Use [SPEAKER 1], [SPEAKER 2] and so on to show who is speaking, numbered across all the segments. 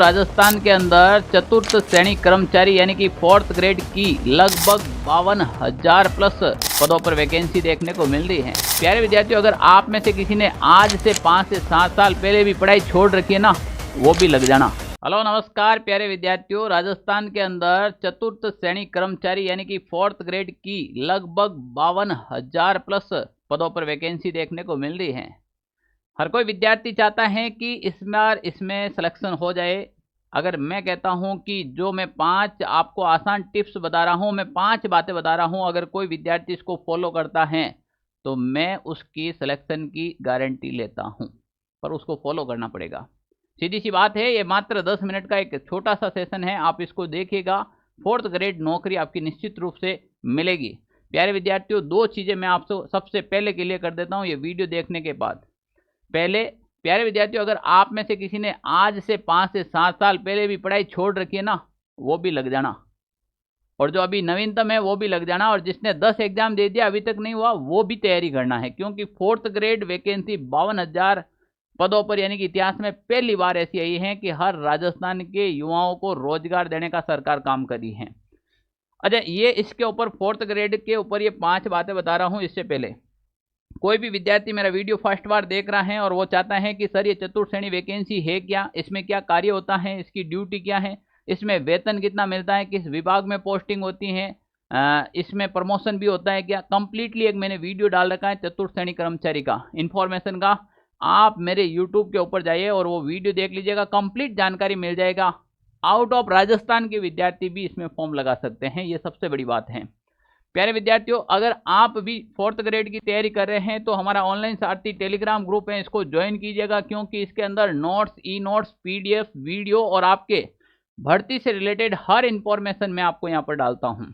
[SPEAKER 1] राजस्थान के अंदर चतुर्थ श्रेणी कर्मचारी यानी कि फोर्थ ग्रेड की लगभग 52,000 प्लस पदों पर वैकेंसी देखने को मिल रही है। प्यारे विद्यार्थियों, अगर आप में से किसी ने आज से 5 से 7 साल पहले भी पढ़ाई छोड़ रखी है ना, वो भी लग जाना। हेलो नमस्कार प्यारे विद्यार्थियों, राजस्थान के अंदर चतुर्थ श्रेणी कर्मचारी यानी कि फोर्थ ग्रेड की लगभग 52,000 प्लस पदों पर वैकेंसी देखने को मिल रही है। हर कोई विद्यार्थी चाहता है कि इस बार इसमें सिलेक्शन हो जाए। अगर मैं कहता हूं कि जो मैं 5 आपको आसान टिप्स बता रहा हूं, मैं 5 बातें बता रहा हूं, अगर कोई विद्यार्थी इसको फॉलो करता है तो मैं उसकी सिलेक्शन की गारंटी लेता हूं, पर उसको फॉलो करना पड़ेगा। सीधी सी बात है, ये मात्र 10 मिनट का एक छोटा सा सेशन है, आप इसको देखिएगा। फोर्थ ग्रेड नौकरी आपकी निश्चित रूप से मिलेगी। प्यारे विद्यार्थियों, 2 चीज़ें मैं आपसे सबसे पहले क्लियर कर देता हूँ ये वीडियो देखने के बाद। पहले प्यारे विद्यार्थियों, अगर आप में से किसी ने आज से 5 से 7 साल पहले भी पढ़ाई छोड़ रखी है ना, वो भी लग जाना। और जो अभी नवीनतम है वो भी लग जाना। और जिसने 10 एग्जाम दे दिया अभी तक नहीं हुआ, वो भी तैयारी करना है, क्योंकि फोर्थ ग्रेड वैकेंसी 52,000 पदों पर यानी कि इतिहास में पहली बार ऐसी आई है कि हर राजस्थान के युवाओं को रोजगार देने का सरकार काम करी है। अच्छा, ये इसके ऊपर फोर्थ ग्रेड के ऊपर ये 5 बातें बता रहा हूँ। इससे पहले कोई भी विद्यार्थी मेरा वीडियो फर्स्ट बार देख रहा है और वो चाहता है कि सर ये चतुर्थ श्रेणी वैकेंसी है क्या, इसमें क्या कार्य होता है, इसकी ड्यूटी क्या है, इसमें वेतन कितना मिलता है, किस विभाग में पोस्टिंग होती है, इसमें प्रमोशन भी होता है क्या, कंप्लीटली एक मैंने वीडियो डाल रखा है चतुर्थ श्रेणी कर्मचारी का इन्फॉर्मेशन का। आप मेरे यूट्यूब के ऊपर जाइए और वो वीडियो देख लीजिएगा, कंप्लीट जानकारी मिल जाएगा। आउट ऑफ राजस्थान के विद्यार्थी भी इसमें फॉर्म लगा सकते हैं, ये सबसे बड़ी बात है। प्यारे विद्यार्थियों, अगर आप भी फोर्थ ग्रेड की तैयारी कर रहे हैं तो हमारा ऑनलाइन सारथी टेलीग्राम ग्रुप है, इसको ज्वाइन कीजिएगा, क्योंकि इसके अंदर notes, e notes, PDF, video और आपके भर्ती से रिलेटेड हर इंफॉर्मेशन मैं आपको यहाँ पर डालता हूँ।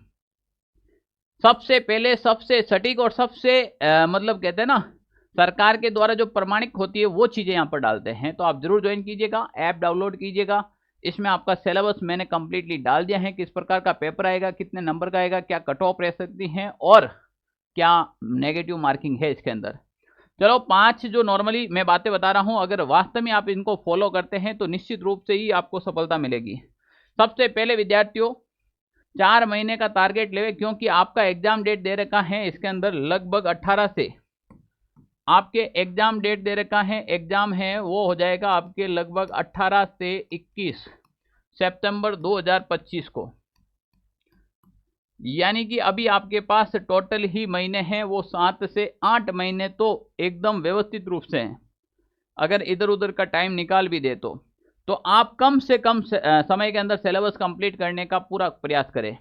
[SPEAKER 1] सबसे पहले सबसे सटीक और सबसे मतलब कहते हैं ना, सरकार के द्वारा जो प्रमाणिक होती है वो चीज़ें यहाँ पर डालते हैं, तो आप जरूर ज्वाइन कीजिएगा, ऐप डाउनलोड कीजिएगा। इसमें आपका सिलेबस मैंने कंप्लीटली डाल दिया है, किस प्रकार का पेपर आएगा, कितने नंबर का आएगा, क्या कट ऑफ रह सकती हैं और क्या नेगेटिव मार्किंग है इसके अंदर। चलो, 5 जो नॉर्मली मैं बातें बता रहा हूं, अगर वास्तव में आप इनको फॉलो करते हैं तो निश्चित रूप से ही आपको सफलता मिलेगी। सबसे पहले विद्यार्थियों, 4 महीने का टारगेट लेवे, क्योंकि आपका एग्जाम डेट दे रखा है इसके अंदर लगभग 18 से आपके एग्जाम डेट दे रखा है। एग्जाम है वो हो जाएगा आपके लगभग 18 से 21 सितंबर 2025 को, यानी कि अभी आपके पास टोटल ही महीने हैं वो 7 से 8 महीने तो एकदम व्यवस्थित रूप से हैं। अगर इधर उधर का टाइम निकाल भी दे तो आप कम से कम समय के अंदर सिलेबस कंप्लीट करने का पूरा प्रयास करें।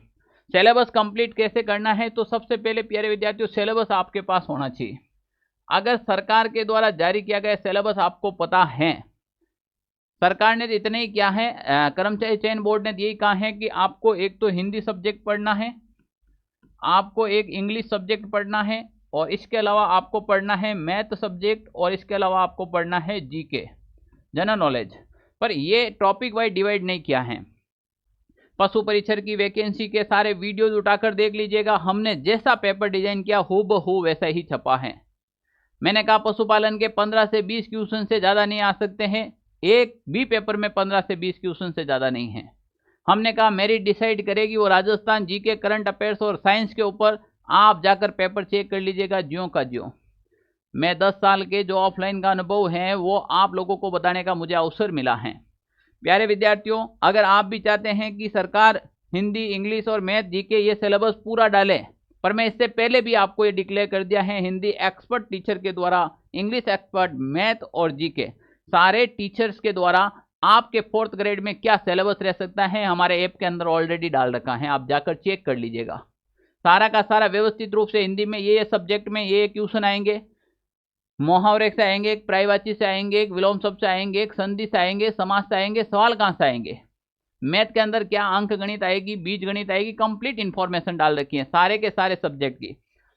[SPEAKER 1] सिलेबस कंप्लीट कैसे करना है, तो सबसे पहले प्यारे विद्यार्थियों, सिलेबस आपके पास होना चाहिए। अगर सरकार के द्वारा जारी किया गया सिलेबस आपको पता है, सरकार ने इतने ही किया है, कर्मचारी चयन बोर्ड ने यही कहा है कि आपको एक तो हिंदी सब्जेक्ट पढ़ना है, आपको एक इंग्लिश सब्जेक्ट पढ़ना है, और इसके अलावा आपको पढ़ना है मैथ सब्जेक्ट, और इसके अलावा आपको पढ़ना है जीके, जनरल नॉलेज। पर ये टॉपिक वाइज डिवाइड नहीं किया है। पशु परीक्षर की वैकेंसी के सारे वीडियोज उठाकर देख लीजिएगा, हमने जैसा पेपर डिजाइन किया हूबहू वैसा ही छपा है। मैंने कहा पशुपालन के 15 से 20 क्वेश्चन से ज़्यादा नहीं आ सकते हैं, एक भी पेपर में 15 से 20 क्वेश्चन से ज़्यादा नहीं है। हमने कहा मेरिट डिसाइड करेगी वो राजस्थान जीके, करंट अफेयर्स और साइंस के ऊपर आप जाकर पेपर चेक कर लीजिएगा ज्यों का ज्यों। मैं 10 साल के जो ऑफलाइन का अनुभव है वो आप लोगों को बताने का मुझे अवसर मिला है। प्यारे विद्यार्थियों, अगर आप भी चाहते हैं कि सरकार हिंदी, इंग्लिश और मैथ, जीके ये सिलेबस पूरा डाले, पर मैं इससे पहले भी आपको ये डिक्लेयर कर दिया है, हिंदी एक्सपर्ट टीचर के द्वारा, इंग्लिश एक्सपर्ट, मैथ और जीके सारे टीचर्स के द्वारा आपके फोर्थ ग्रेड में क्या सिलेबस रह सकता है हमारे ऐप के अंदर ऑलरेडी डाल रखा है, आप जाकर चेक कर लीजिएगा। सारा का सारा व्यवस्थित रूप से हिंदी में ये सब्जेक्ट में ये क्वेश्चन आएंगे, मुहावरे से आएंगे, एक पर्यायवाची से आएंगे, एक विलोम शब्द से आएंगे, एक संधि से आएंगे, समास से आएंगे, सवाल कहाँ से आएंगे, मैथ के अंदर क्या अंक गणित आएगी, बीज गणित आएगी, कंप्लीट इंफॉर्मेशन डाल रखी है सारे के सारे सब्जेक्ट की।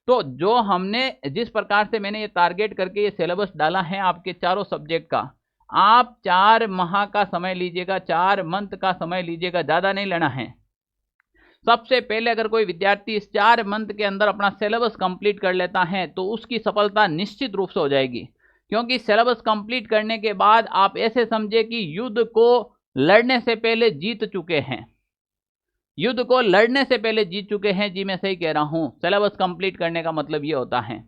[SPEAKER 1] तो जो हमने जिस प्रकार से मैंने ये टारगेट करके ये सिलेबस डाला है आपके चारों सब्जेक्ट का, आप 4 माह का समय लीजिएगा, 4 मंथ का समय लीजिएगा, ज़्यादा नहीं लेना है। सबसे पहले अगर कोई विद्यार्थी इस 4 मंथ के अंदर अपना सिलेबस कंप्लीट कर लेता है तो उसकी सफलता निश्चित रूप से हो जाएगी, क्योंकि सिलेबस कंप्लीट करने के बाद आप ऐसे समझे कि युद्ध को लड़ने से पहले जीत चुके हैं, युद्ध को लड़ने से पहले जीत चुके हैं। जी मैं सही कह रहा हूं, सिलेबस कंप्लीट करने का मतलब ये होता है।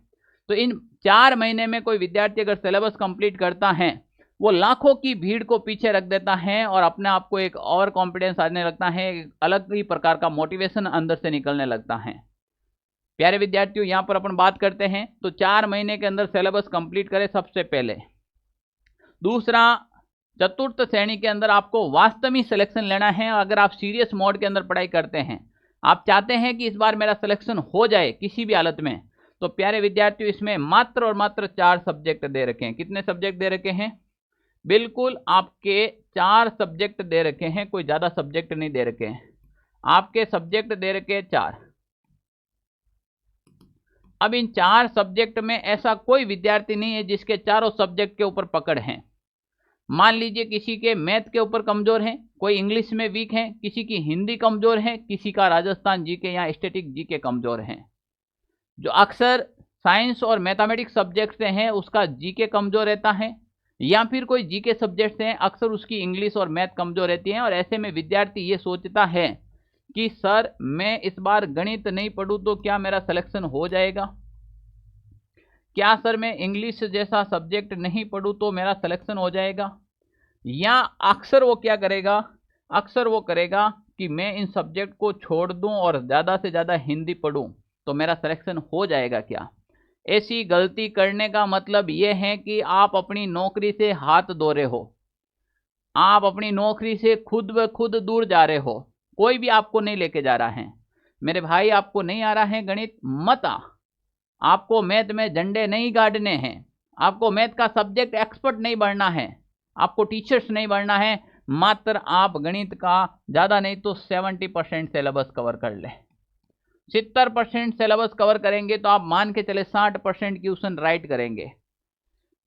[SPEAKER 1] तो इन 4 महीने में कोई विद्यार्थी अगर सिलेबस कंप्लीट करता है, वो लाखों की भीड़ को पीछे रख देता है और अपने आप को एक और कॉन्फिडेंस आने लगता है, एक अलग ही प्रकार का मोटिवेशन अंदर से निकलने लगता है। प्यारे विद्यार्थियों, यहां पर अपन बात करते हैं तो 4 महीने के अंदर सिलेबस कंप्लीट करें सबसे पहले। दूसरा, चतुर्थ श्रेणी के अंदर आपको वास्तविक सिलेक्शन लेना है। अगर आप सीरियस मोड के अंदर पढ़ाई करते हैं, आप चाहते हैं कि इस बार मेरा सिलेक्शन हो जाए किसी भी हालत में, तो प्यारे विद्यार्थियों इसमें मात्र और मात्र 4 सब्जेक्ट दे रखे हैं। कितने सब्जेक्ट दे रखे हैं? बिल्कुल आपके 4 सब्जेक्ट दे रखे हैं, कोई ज्यादा सब्जेक्ट नहीं दे रखे हैं। आपके सब्जेक्ट दे रखे हैं 4। अब इन 4 सब्जेक्ट में ऐसा कोई विद्यार्थी नहीं है जिसके चारों सब्जेक्ट के ऊपर पकड़ है। मान लीजिए किसी के मैथ के ऊपर कमजोर है, कोई इंग्लिश में वीक है, किसी की हिंदी कमजोर है, किसी का राजस्थान जीके या स्टैटिक जीके कमजोर है। जो अक्सर साइंस और मैथमेटिक्स सब्जेक्ट से हैं उसका जीके कमजोर रहता है, या फिर कोई जीके सब्जेक्ट से हैं अक्सर उसकी इंग्लिश और मैथ कमजोर रहती है। और ऐसे में विद्यार्थी ये सोचता है कि सर मैं इस बार गणित नहीं पढ़ूं तो क्या मेरा सिलेक्शन हो जाएगा, क्या सर मैं इंग्लिश जैसा सब्जेक्ट नहीं पढ़ूं तो मेरा सिलेक्शन हो जाएगा, या अक्सर वो क्या करेगा, अक्सर वो करेगा कि मैं इन सब्जेक्ट को छोड़ दूं और ज़्यादा से ज़्यादा हिंदी पढ़ूं तो मेरा सिलेक्शन हो जाएगा क्या। ऐसी गलती करने का मतलब ये है कि आप अपनी नौकरी से हाथ धो रहे हो, आप अपनी नौकरी से खुद ब खुद दूर जा रहे हो, कोई भी आपको नहीं लेके जा रहा है। मेरे भाई, आपको नहीं आ रहा है गणित, मत आ, आपको मैथ में झंडे नहीं गाड़ने हैं, आपको मैथ का सब्जेक्ट एक्सपर्ट नहीं बनना है, आपको टीचर्स नहीं बनना है, मात्र आप गणित का ज़्यादा नहीं तो 70% सिलेबस कवर कर ले। 70% सिलेबस कवर करेंगे तो आप मान के चले 60% क्वेश्चन राइट करेंगे।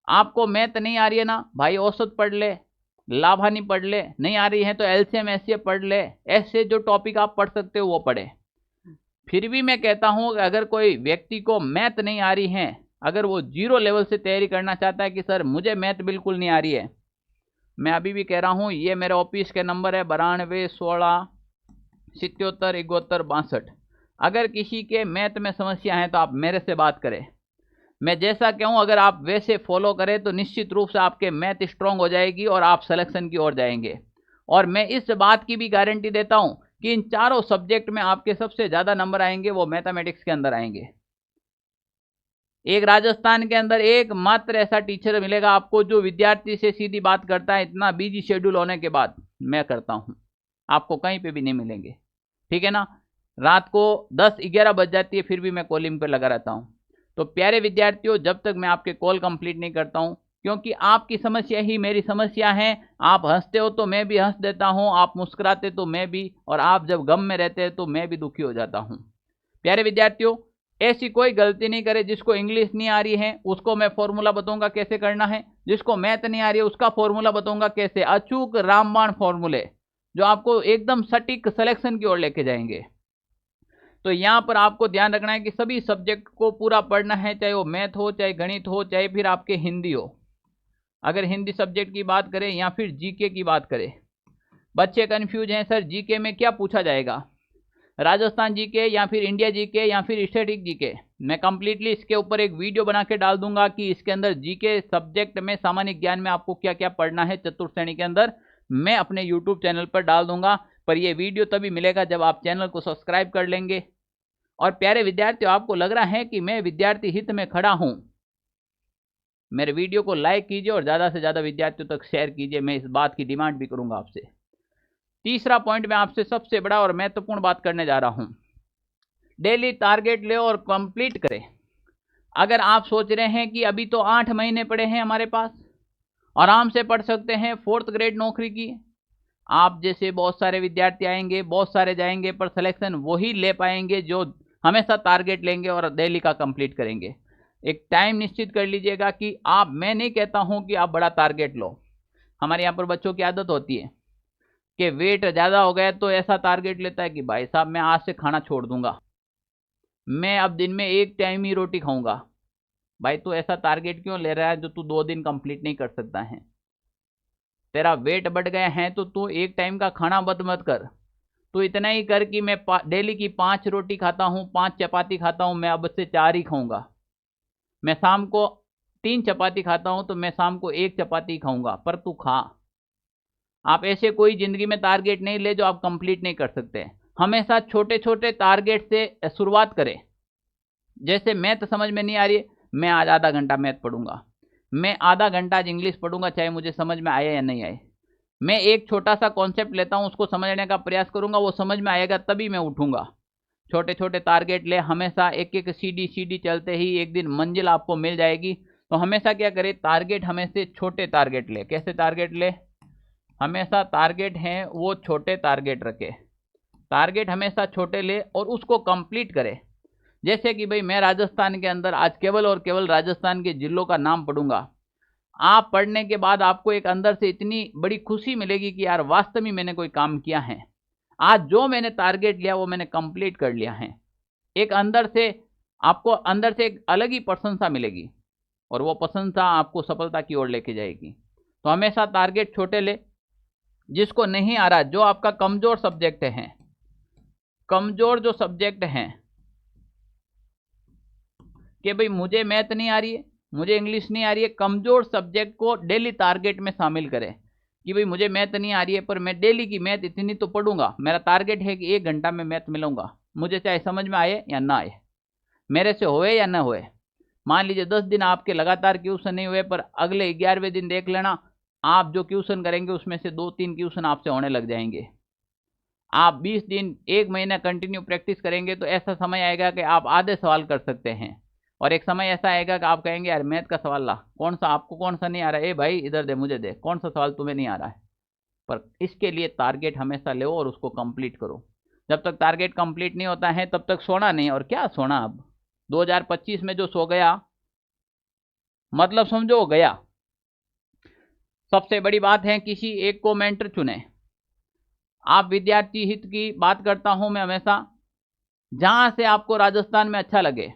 [SPEAKER 1] आपको मैथ नहीं आ रही है ना भाई, औसत पढ़ ले, लाभानी पढ़ ले, नहीं आ रही है तो एलसीएम एचसीएफ पढ़ ले, ऐसे जो टॉपिक आप पढ़ सकते हो वो पढ़े। फिर भी मैं कहता हूं कि अगर कोई व्यक्ति को मैथ नहीं आ रही है, अगर वो 0 लेवल से तैयारी करना चाहता है कि सर मुझे मैथ बिल्कुल नहीं आ रही है, मैं अभी भी कह रहा हूं, ये मेरे ऑफिस के नंबर है 92 16 77 71 62। अगर किसी के मैथ में समस्या है तो आप मेरे से बात करें, मैं जैसा कहूं अगर आप वैसे फॉलो करें तो निश्चित रूप से आपके मैथ स्ट्रांग हो जाएगी और आप सिलेक्शन की ओर जाएंगे। और मैं इस बात की भी गारंटी देता हूं कि इन चारों सब्जेक्ट में आपके सबसे ज्यादा नंबर आएंगे वो मैथमेटिक्स के अंदर आएंगे। एक राजस्थान के अंदर एकमात्र ऐसा टीचर मिलेगा आपको जो विद्यार्थी से सीधी बात करता है, इतना बिजी शेड्यूल होने के बाद मैं करता हूं, आपको कहीं पे भी नहीं मिलेंगे, ठीक है ना। रात को 10-11 बज जाती है फिर भी मैं कॉलिंग पे लगा रहता हूं। तो प्यारे विद्यार्थियों, जब तक मैं आपके कॉल कंप्लीट नहीं करता हूं, क्योंकि आपकी समस्या ही मेरी समस्या है, आप हंसते हो तो मैं भी हंस देता हूं, आप मुस्कुराते तो मैं भी, और आप जब गम में रहते हैं तो मैं भी दुखी हो जाता हूं। प्यारे विद्यार्थियों, ऐसी कोई गलती नहीं करे। जिसको इंग्लिश नहीं आ रही है उसको मैं फॉर्मूला बताऊंगा कैसे करना है, जिसको मैथ नहीं आ रही है उसका फॉर्मूला बताऊंगा कैसे, अचूक रामबाण फॉर्मूले जो आपको एकदम सटीक सिलेक्शन की ओर लेके जाएंगे। तो यहाँ पर आपको ध्यान रखना है कि सभी सब्जेक्ट को पूरा पढ़ना है, चाहे वो मैथ हो, चाहे गणित हो, चाहे फिर आपके हिंदी हो। अगर हिंदी सब्जेक्ट की बात करें या फिर जीके की बात करें, बच्चे कंफ्यूज हैं सर जीके में क्या पूछा जाएगा, राजस्थान जीके या फिर इंडिया जीके या फिर स्टैटिक जीके। मैं कंप्लीटली इसके ऊपर एक वीडियो बना के डाल दूंगा कि इसके अंदर जीके सब्जेक्ट में सामान्य ज्ञान में आपको क्या क्या पढ़ना है चतुर्थ श्रेणी के अंदर, मैं अपने यूट्यूब चैनल पर डाल दूंगा। पर यह वीडियो तभी मिलेगा जब आप चैनल को सब्सक्राइब कर लेंगे। और प्यारे विद्यार्थियों, आपको लग रहा है कि मैं विद्यार्थी हित में खड़ा हूं, मेरे वीडियो को लाइक कीजिए और ज़्यादा से ज़्यादा विद्यार्थियों तक शेयर कीजिए, मैं इस बात की डिमांड भी करूंगा आपसे। तीसरा पॉइंट मैं आपसे सबसे बड़ा और महत्वपूर्ण बात करने जा रहा हूं, डेली टारगेट ले और कंप्लीट करें। अगर आप सोच रहे हैं कि अभी तो 8 महीने पड़े हैं हमारे पास, आराम से पढ़ सकते हैं 4th ग्रेड नौकरी की, आप जैसे बहुत सारे विद्यार्थी आएंगे, बहुत सारे जाएंगे, पर सिलेक्शन वही ले पाएंगे जो हमेशा टारगेट लेंगे और डेली का कंप्लीट करेंगे। एक टाइम निश्चित कर लीजिएगा कि आप, मैं नहीं कहता हूं कि आप बड़ा टारगेट लो, हमारे यहाँ पर बच्चों की आदत होती है कि वेट ज़्यादा हो गया तो ऐसा टारगेट लेता है कि भाई साहब मैं आज से खाना छोड़ दूंगा, मैं अब दिन में 1 टाइम ही रोटी खाऊंगा। भाई तू ऐसा टारगेट क्यों ले रहा है जो तू 2 दिन कंप्लीट नहीं कर सकता है। तेरा वेट बढ़ गया है तो तू एक टाइम का खाना बंद मत कर, तू इतना ही कर कि मैं डेली की 5 रोटी खाता हूँ, 5 चपाती खाता हूँ, मैं अब से 4 ही खाऊंगा। मैं शाम को 3 चपाती खाता हूँ तो मैं शाम को 1 चपाती खाऊंगा, पर तू खा। आप ऐसे कोई जिंदगी में टारगेट नहीं ले जो आप कंप्लीट नहीं कर सकते। हमेशा छोटे छोटे टारगेट से शुरुआत करें। जैसे मैथ समझ में नहीं आ रही है, मैं आज आधा घंटा मैथ पढ़ूंगा, मैं आधा घंटा आज इंग्लिश पढ़ूंगा, चाहे मुझे समझ में आए या नहीं आए। मैं एक छोटा सा कॉन्सेप्ट लेता हूं, उसको समझने का प्रयास करूंगा, वो समझ में आएगा तभी मैं उठूंगा। छोटे छोटे टारगेट ले, हमेशा एक एक सीढ़ी चलते ही एक दिन मंजिल आपको मिल जाएगी। तो हमेशा क्या करें, टारगेट हमेशा छोटे टारगेट ले। कैसे टारगेट ले, हमेशा टारगेट हैं वो छोटे टारगेट रखे, टारगेट हमेशा छोटे ले और उसको कंप्लीट करे। जैसे कि भाई मैं राजस्थान के अंदर आज केवल और केवल राजस्थान के जिलों का नाम पढ़ूंगा। आप पढ़ने के बाद आपको एक अंदर से इतनी बड़ी खुशी मिलेगी कि यार वास्तव में मैंने कोई काम किया है, आज जो मैंने टारगेट लिया वो मैंने कंप्लीट कर लिया है। एक अंदर से आपको अंदर से एक अलग ही प्रशंसा मिलेगी और वो प्रशंसा आपको सफलता की ओर लेके जाएगी। तो हमेशा टारगेट छोटे ले। जिसको नहीं आ रहा, जो आपका कमजोर सब्जेक्ट है, कमजोर जो सब्जेक्ट हैं कि भाई मुझे मैथ नहीं आ रही है, मुझे इंग्लिश नहीं आ रही है, कमजोर सब्जेक्ट को डेली टारगेट में शामिल करें कि भाई मुझे मैथ नहीं आ रही है पर मैं डेली की मैथ इतनी तो पढ़ूंगा। मेरा टारगेट है कि 1 घंटा में मैथ मिलूंगा, मुझे चाहे समझ में आए या ना आए, मेरे से होए या ना होए। मान लीजिए 10 दिन आपके लगातार ट्यूशन नहीं हुए, पर अगले 11वें दिन देख लेना, आप जो ट्यूशन करेंगे उसमें से 2-3 ट्यूशन आपसे होने लग जाएंगे। आप 20 दिन 1 महीना कंटिन्यू प्रैक्टिस करेंगे तो ऐसा समय आएगा कि आप आधे सवाल कर सकते हैं, और एक समय ऐसा आएगा कि आप कहेंगे यार मैथ का सवाल ला, कौन सा आपको कौन सा नहीं आ रहा है, ए भाई इधर दे मुझे दे, कौन सा सवाल तुम्हें नहीं आ रहा है। पर इसके लिए टारगेट हमेशा लो और उसको कंप्लीट करो। जब तक टारगेट कंप्लीट नहीं होता है तब तक सोना नहीं। और क्या सोना, अब 2025 में जो सो गया मतलब समझो गया। सबसे बड़ी बात है किसी एक को मेंटर चुने। आप विद्यार्थी हित की बात करता हूं मैं हमेशा, जहां से आपको राजस्थान में अच्छा लगे,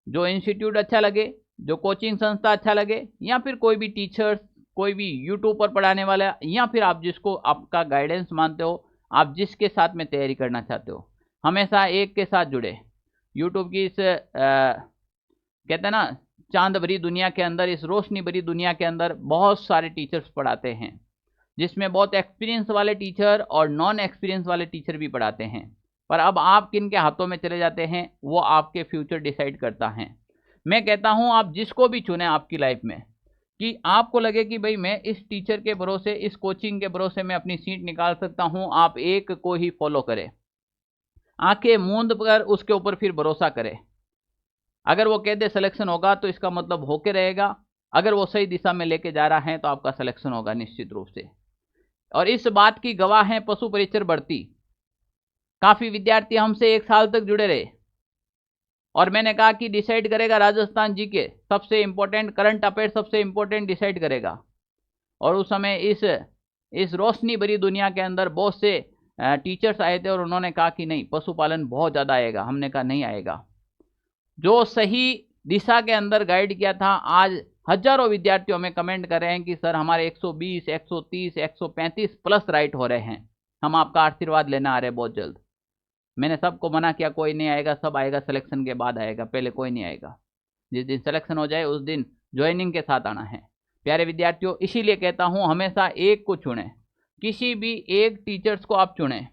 [SPEAKER 1] जो इंस्टीट्यूट अच्छा लगे, जो कोचिंग संस्था अच्छा लगे, या फिर कोई भी टीचर्स, कोई भी यूट्यूब पर पढ़ाने वाला, या फिर आप जिसको आपका गाइडेंस मानते हो, आप जिसके साथ में तैयारी करना चाहते हो, हमेशा एक के साथ जुड़े। यूट्यूब की इस कहते हैं ना चांद भरी दुनिया के अंदर, इस रोशनी भरी दुनिया के अंदर बहुत सारे टीचर्स पढ़ाते हैं, जिसमें बहुत एक्सपीरियंस वाले टीचर और नॉन एक्सपीरियंस वाले टीचर भी पढ़ाते हैं। पर अब आप किन के हाथों में चले जाते हैं वो आपके फ्यूचर डिसाइड करता है। मैं कहता हूं आप जिसको भी चुने आपकी लाइफ में, कि आपको लगे कि भाई मैं इस टीचर के भरोसे, इस कोचिंग के भरोसे मैं अपनी सीट निकाल सकता हूं, आप एक को ही फॉलो करें, आंखें मूंद कर उसके ऊपर फिर भरोसा करें। अगर वो कह दे सिलेक्शन होगा तो इसका मतलब होके रहेगा, अगर वो सही दिशा में लेके जा रहा है तो आपका सिलेक्शन होगा निश्चित रूप से। और इस बात की गवाह है पशु परिचर बढ़ती। काफी विद्यार्थी हमसे 1 साल तक जुड़े रहे और मैंने कहा कि डिसाइड करेगा राजस्थान जीके, सबसे इंपॉर्टेंट करंट अफेयर सबसे इंपॉर्टेंट डिसाइड करेगा। और उस समय इस रोशनी भरी दुनिया के अंदर बहुत से टीचर्स आए थे और उन्होंने कहा कि नहीं पशुपालन बहुत ज़्यादा आएगा। हमने कहा नहीं आएगा। जो सही दिशा के अंदर गाइड किया था, आज हजारों विद्यार्थियों में कमेंट कर रहे हैं कि सर हमारे 120, 130, 135 प्लस राइट हो रहे हैं, हम आपका आशीर्वाद लेना आ रहे हैं बहुत जल्द। मैंने सबको मना किया कोई नहीं आएगा, सब आएगा सिलेक्शन के बाद आएगा, पहले कोई नहीं आएगा। जिस दिन सिलेक्शन हो जाए उस दिन ज्वाइनिंग के साथ आना है। प्यारे विद्यार्थियों, इसीलिए कहता हूं हमेशा एक को चुने, किसी भी एक टीचर्स को आप चुने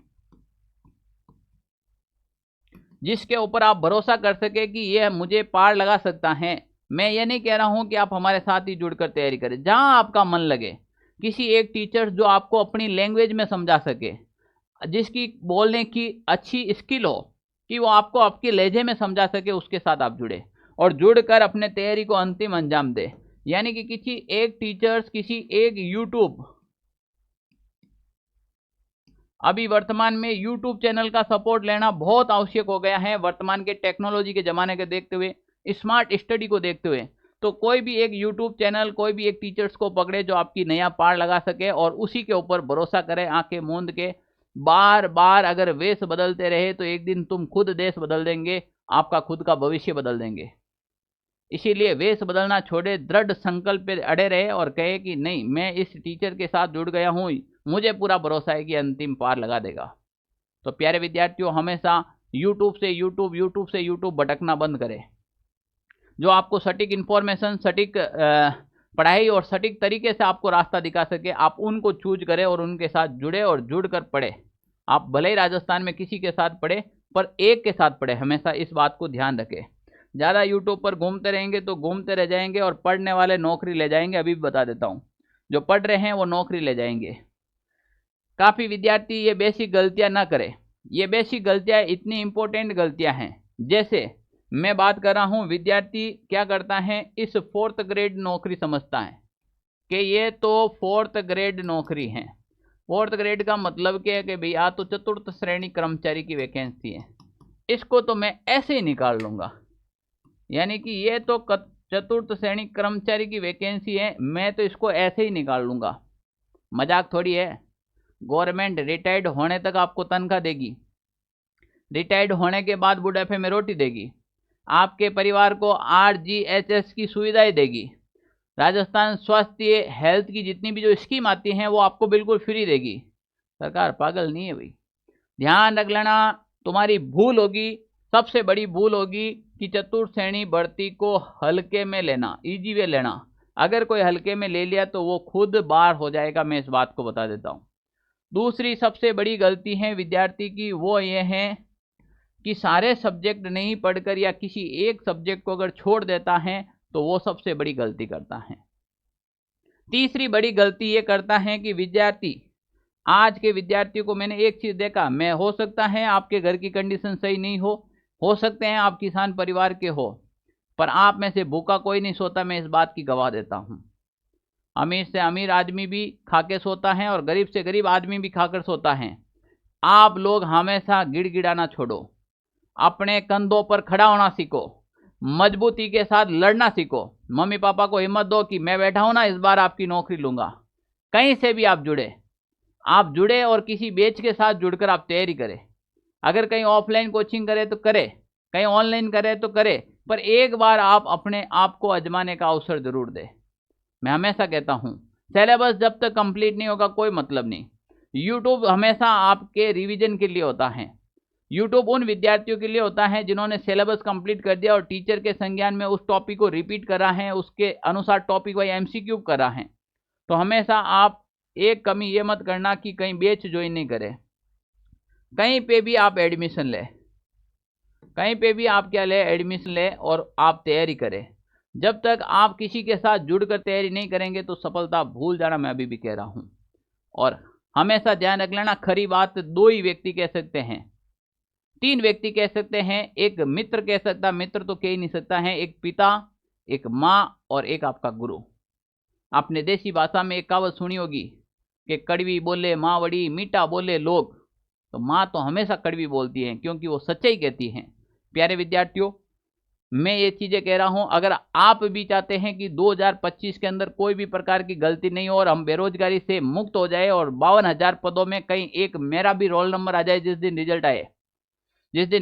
[SPEAKER 1] जिसके ऊपर आप भरोसा कर सके कि यह मुझे पार लगा सकता है। मैं ये नहीं कह रहा हूं कि आप हमारे साथ ही जुड़कर तैयारी करें, जहां आपका मन लगे किसी एक टीचर जो आपको अपनी लैंग्वेज में समझा सके, जिसकी बोलने की अच्छी स्किल हो कि वो आपको आपके लहजे में समझा सके, उसके साथ आप जुड़े और जुड़कर अपने तैयारी को अंतिम अंजाम दे। यानी कि किसी एक टीचर्स, किसी एक यूट्यूब, अभी वर्तमान में यूट्यूब चैनल का सपोर्ट लेना बहुत आवश्यक हो गया है वर्तमान के टेक्नोलॉजी के जमाने के देखते हुए, स्मार्ट स्टडी को देखते हुए। तो कोई भी एक यूट्यूब चैनल, कोई भी एक टीचर्स को पकड़े जो आपकी नया पार लगा सके और उसी के ऊपर भरोसा करे, आंखें मूंद के। बार बार अगर वेश बदलते रहे तो एक दिन तुम खुद देश बदल देंगे, आपका खुद का भविष्य बदल देंगे। इसीलिए वेश बदलना छोड़े, दृढ़ संकल्प पे अड़े रहे और कहे कि नहीं, मैं इस टीचर के साथ जुड़ गया हूँ, मुझे पूरा भरोसा है कि अंतिम पार लगा देगा। तो प्यारे विद्यार्थियों, हमेशा यूट्यूब से यूट्यूब भटकना बंद करें। जो आपको सटीक इन्फॉर्मेशन, सटीक पढ़ाई और सटीक तरीके से आपको रास्ता दिखा सके, आप उनको चूज करें और उनके साथ जुड़े और जुड़कर पढ़े। आप भले ही राजस्थान में किसी के साथ पढ़े, पर एक के साथ पढ़े, हमेशा इस बात को ध्यान रखें। ज़्यादा यूट्यूब पर घूमते रहेंगे तो घूमते रह जाएंगे और पढ़ने वाले नौकरी ले जाएंगे। अभी भी बता देता हूँ, जो पढ़ रहे हैं वो नौकरी ले जाएंगे। काफ़ी विद्यार्थी ये बेसिक गलतियाँ ना करें। ये बेसिक गलतियाँ इतनी इंपॉर्टेंट गलतियाँ हैं। जैसे मैं बात कर रहा हूँ, विद्यार्थी क्या करता है, इस 4th ग्रेड नौकरी समझता है कि ये तो 4th ग्रेड नौकरी है। 4th ग्रेड का मतलब क्या है कि भैया तो 4th श्रेणी कर्मचारी की वैकेंसी है, इसको तो मैं ऐसे ही निकाल लूँगा। यानी कि ये तो 4th श्रेणी कर्मचारी की वैकेंसी है, मैं तो इसको ऐसे ही निकाल लूँगा। मजाक थोड़ी है। गवर्नमेंट रिटायर्ड होने तक आपको तनख्वाह देगी, रिटायर्ड होने के बाद बुढ़ापे में रोटी देगी, आपके परिवार को RGHS की सुविधाएं देगी, राजस्थान स्वास्थ्य हेल्थ की जितनी भी जो स्कीम आती हैं वो आपको बिल्कुल फ्री देगी। सरकार पागल नहीं है भाई। ध्यान रख लेना, तुम्हारी भूल होगी, सबसे बड़ी भूल होगी कि 4th श्रेणी भर्ती को हल्के में लेना, इजी वे लेना। अगर कोई हल्के में ले लिया तो वो खुद बाहर हो जाएगा, मैं इस बात को बता देता हूँ। दूसरी सबसे बड़ी गलती है विद्यार्थी की, वो ये है कि सारे सब्जेक्ट नहीं पढ़कर या किसी एक सब्जेक्ट को अगर छोड़ देता है तो वो सबसे बड़ी गलती करता है। तीसरी बड़ी गलती ये करता है कि विद्यार्थी, आज के विद्यार्थी को मैंने एक चीज़ देखा, मैं हो सकता है आपके घर की कंडीशन सही नहीं हो सकते हैं आप किसान परिवार के हो, पर आप में से भूखा कोई नहीं सोता, मैं इस बात की गवाह देता हूँ। अमीर से अमीर आदमी भी खा के सोता है और गरीब से गरीब आदमी भी खाकर सोता है। आप लोग हमेशा गिड़गिड़ाना छोड़ो, अपने कंधों पर खड़ा होना सीखो, मजबूती के साथ लड़ना सीखो। मम्मी पापा को हिम्मत दो कि मैं बैठा हूं ना, इस बार आपकी नौकरी लूंगा। कहीं से भी आप जुड़े और किसी बैच के साथ जुड़कर आप तैयारी करें। अगर कहीं ऑफलाइन कोचिंग करे तो करे, कहीं ऑनलाइन करे तो करे, पर एक बार आप अपने आप को आजमाने का अवसर जरूर दें। मैं हमेशा कहता हूं, सिलेबस जब तक कंप्लीट नहीं होगा कोई मतलब नहीं। यूट्यूब हमेशा आपके रिवीजन के लिए होता है। यूट्यूब उन विद्यार्थियों के लिए होता है जिन्होंने सिलेबस कंप्लीट कर दिया और टीचर के संज्ञान में उस टॉपिक को रिपीट करा है, उसके अनुसार टॉपिक वाइज MCQ करा है। तो हमेशा आप एक कमी ये मत करना कि कहीं बैच ज्वाइन नहीं करें। कहीं पे भी आप एडमिशन ले, कहीं पे भी आप क्या ले, एडमिशन ले और आप तैयारी करें। जब तक आप किसी के साथ जुड़कर तैयारी नहीं करेंगे तो सफलता भूल जाना, मैं अभी भी कह रहा हूं। और हमेशा ध्यान रख लेना, खरी बात 2 ही व्यक्ति कह सकते हैं, 3 व्यक्ति कह सकते हैं, एक मित्र कह सकता, मित्र तो कह ही नहीं सकता है, एक पिता, एक माँ और एक आपका गुरु। आपने देसी भाषा में एक कहावत सुनी होगी कि कड़वी बोले माँ बड़ी, मीठा बोले लोग। तो माँ तो हमेशा कड़वी बोलती है क्योंकि वो सच्चाई कहती हैं। प्यारे विद्यार्थियों, मैं ये चीज़ें कह रहा हूँ, अगर आप भी चाहते हैं कि 2025 के अंदर कोई भी प्रकार की गलती नहीं हो और हम बेरोजगारी से मुक्त हो जाए और 52,000 पदों में कहीं एक मेरा भी रोल नंबर आ जाए जिस दिन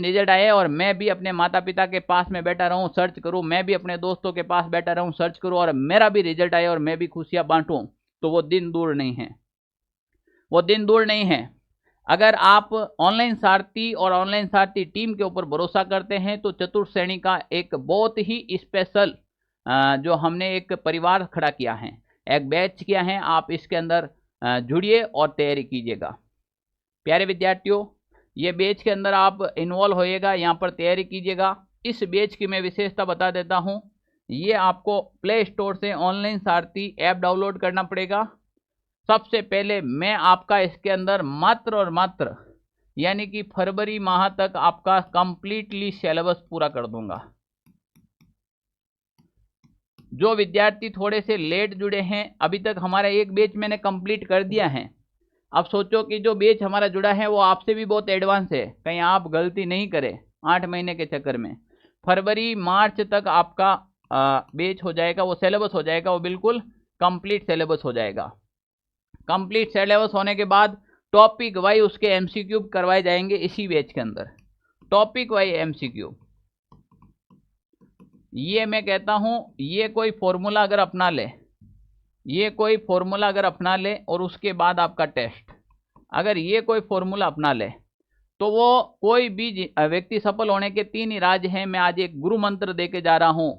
[SPEAKER 1] रिजल्ट आए और मैं भी अपने माता पिता के पास में बैठा रहूं, सर्च करूं, मैं भी अपने दोस्तों के पास बैठा रहूं, सर्च करूं और मेरा भी रिजल्ट आए और मैं भी खुशियां बांटूं, तो वो दिन दूर नहीं है, वो दिन दूर नहीं है। अगर आप ऑनलाइन सारथी और ऑनलाइन सारथी टीम के ऊपर भरोसा करते हैं तो 4th श्रेणी का एक बहुत ही स्पेशल जो हमने एक परिवार खड़ा किया है, एक बैच किया है, आप इसके अंदर जुड़िए और तैयारी कीजिएगा। प्यारे विद्यार्थियों, ये बैच के अंदर आप इन्वॉल्व होइएगा, यहाँ पर तैयारी कीजिएगा। इस बैच की मैं विशेषता बता देता हूँ, ये आपको प्ले स्टोर से ऑनलाइन सारथी ऐप डाउनलोड करना पड़ेगा। सबसे पहले मैं आपका इसके अंदर मात्र और मात्र यानी कि फरवरी माह तक आपका कंप्लीटली सिलेबस पूरा कर दूंगा। जो विद्यार्थी थोड़े से लेट जुड़े हैं, अभी तक हमारा एक बैच मैंने कंप्लीट कर दिया है। अब सोचो कि जो बैच हमारा जुड़ा है वो आपसे भी बहुत एडवांस है, कहीं आप गलती नहीं करें 8 महीने के चक्कर में। फरवरी मार्च तक आपका बैच हो जाएगा, वो सिलेबस हो जाएगा, वो बिल्कुल कंप्लीट सिलेबस हो जाएगा। कंप्लीट सिलेबस होने के बाद टॉपिक वाइज उसके MCQ करवाए जाएंगे इसी बैच के अंदर, टॉपिक वाइज MCQ। ये मैं कहता हूँ ये कोई फॉर्मूला अगर अपना ले, ये कोई फॉर्मूला अगर अपना ले और उसके बाद आपका टेस्ट, अगर ये कोई फॉर्मूला अपना ले तो वो कोई भी व्यक्ति सफल होने के 3 ही राज हैं। मैं आज एक गुरु मंत्र दे के जा रहा हूं,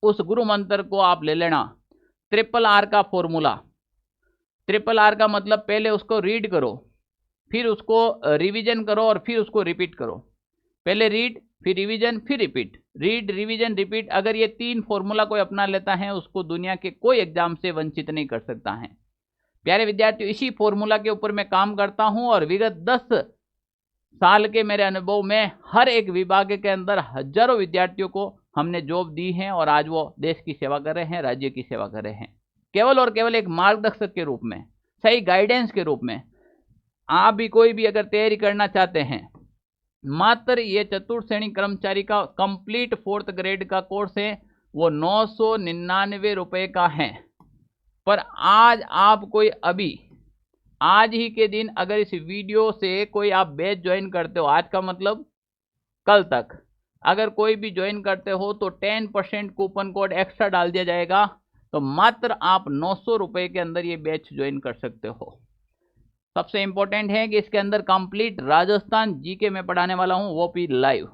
[SPEAKER 1] उस गुरु मंत्र को आप ले लेना। RRR का फॉर्मूला। RRR का मतलब पहले उसको रीड करो, फिर उसको रिवीजन करो और फिर उसको रिपीट करो। पहले रीड, फिर रिवीजन, फिर रिपीट। Read, revision, repeat. अगर ये 3 फॉर्मूला कोई अपना लेता है उसको दुनिया के कोई एग्जाम से वंचित नहीं कर सकता है। प्यारे विद्यार्थियों, इसी फॉर्मूला के ऊपर मैं काम करता हूं और विगत 10 साल के मेरे अनुभव में हर एक विभाग के अंदर हजारों विद्यार्थियों को हमने जॉब दी है और आज वो देश की सेवा कर रहे हैं, राज्य की सेवा कर रहे हैं, केवल और केवल एक मार्गदर्शक के रूप में, सही गाइडेंस के रूप में। आप भी कोई भी अगर तैयारी करना चाहते हैं, मात्र ये चतुर्थ श्रेणी कर्मचारी का कंप्लीट 4th ग्रेड का कोर्स है, वो 999 रुपये का है। पर आज आप कोई अभी आज ही के दिन अगर इस वीडियो से कोई आप बैच ज्वाइन करते हो, आज का मतलब कल तक अगर कोई भी ज्वाइन करते हो तो 10% कूपन कोड एक्स्ट्रा डाल दिया जाएगा। तो मात्र आप 900 रुपये के अंदर ये बैच ज्वाइन कर सकते हो। सबसे इंपॉर्टेंट है कि इसके अंदर कंप्लीट राजस्थान जीके में पढ़ाने वाला हूँ, वो भी लाइव।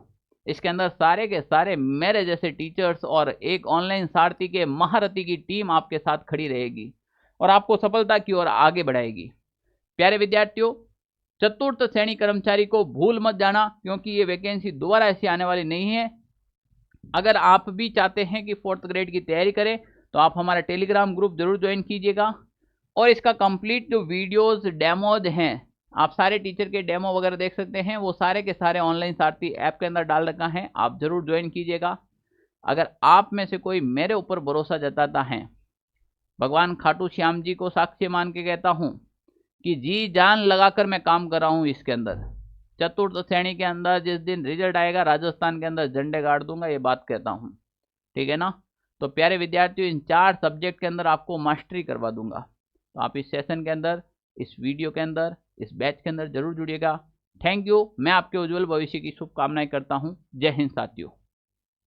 [SPEAKER 1] इसके अंदर सारे के सारे मेरे जैसे टीचर्स और एक ऑनलाइन सारथी के महारथी की टीम आपके साथ खड़ी रहेगी और आपको सफलता की ओर आगे बढ़ाएगी। प्यारे विद्यार्थियों, चतुर्थ श्रेणी कर्मचारी को भूल मत जाना, क्योंकि ये वैकेंसी दोबारा ऐसी आने वाली नहीं है। अगर आप भी चाहते हैं कि 4th ग्रेड की तैयारी करें तो आप हमारा टेलीग्राम ग्रुप जरूर ज्वाइन कीजिएगा और इसका कंप्लीट जो वीडियोस डेमोज हैं, आप सारे टीचर के डेमो वगैरह देख सकते हैं, वो सारे के सारे ऑनलाइन सारथी ऐप के अंदर डाल रखा है, आप जरूर ज्वाइन कीजिएगा। अगर आप में से कोई मेरे ऊपर भरोसा जताता है, भगवान खाटू श्याम जी को साक्षी मान के कहता हूँ कि जी जान लगाकर मैं काम कर रहा हूँ इसके अंदर, चतुर्थ श्रेणी के अंदर जिस दिन रिजल्ट आएगा राजस्थान के अंदर झंडे गाड़ दूंगा, ये बात कहता हूँ। ठीक है ना? तो प्यारे विद्यार्थियों, इन 4 सब्जेक्ट के अंदर आपको मास्टरी करवा दूंगा। तो आप इस सेशन के अंदर, इस वीडियो के अंदर, इस बैच के अंदर जरूर जुड़िएगा। Thank you. मैं आपके उज्जवल भविष्य की शुभकामनाएं करता हूँ। जय हिंद साथियों।